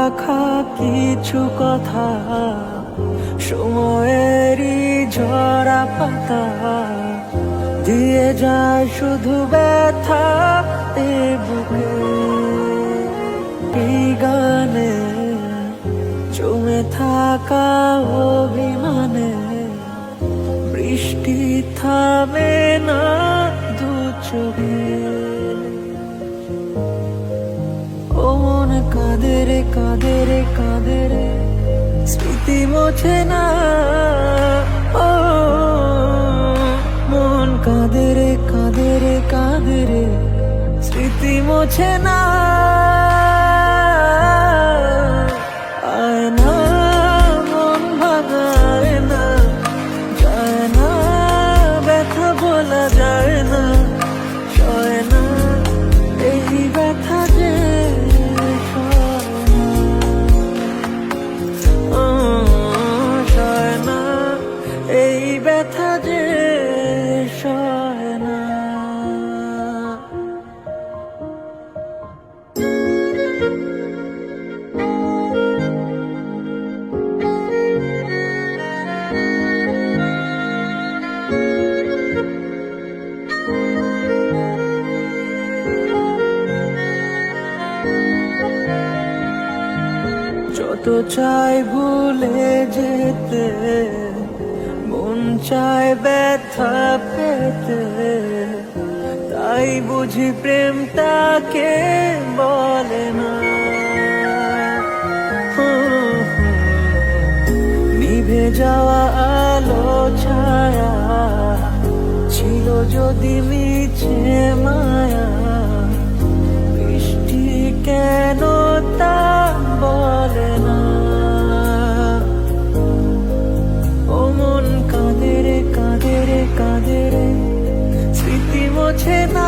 রাখা কিছু কথা, সময়েরই ঝরা পাতা দিয়ে যায় শুধু ব্যথা এ বুকে। এই গানে জমে থাকা অভিমানে বৃষ্টি থামে না দু চোখে। ও মন কাঁদে রে কাঁদে রে কাঁদে রে, স্মৃতি মোছে না। ও মন কাঁদে রে কাঁদে রে কাঁদে রে, স্মৃতি মোছে না। আয় না মন ভাঙায় না, যায় না ব্যথা বলা যায় না, সয় না এই ব্যথা যে সয় না, এই ব্যথা যে সয় না। যত চাই ভুলে যেতে, মন চায় ব্যথা পেতে, তাই বুঝি প্রেমটাকে বলে না। নিভে যাওয়া আলো ছায়া ছিল যদি মিছে মায়া, বৃষ্টি কেন তা বলে না। ও মন কাঁদে রে কাঁদে রে কাঁদে রে, স্মৃতি মোছে না।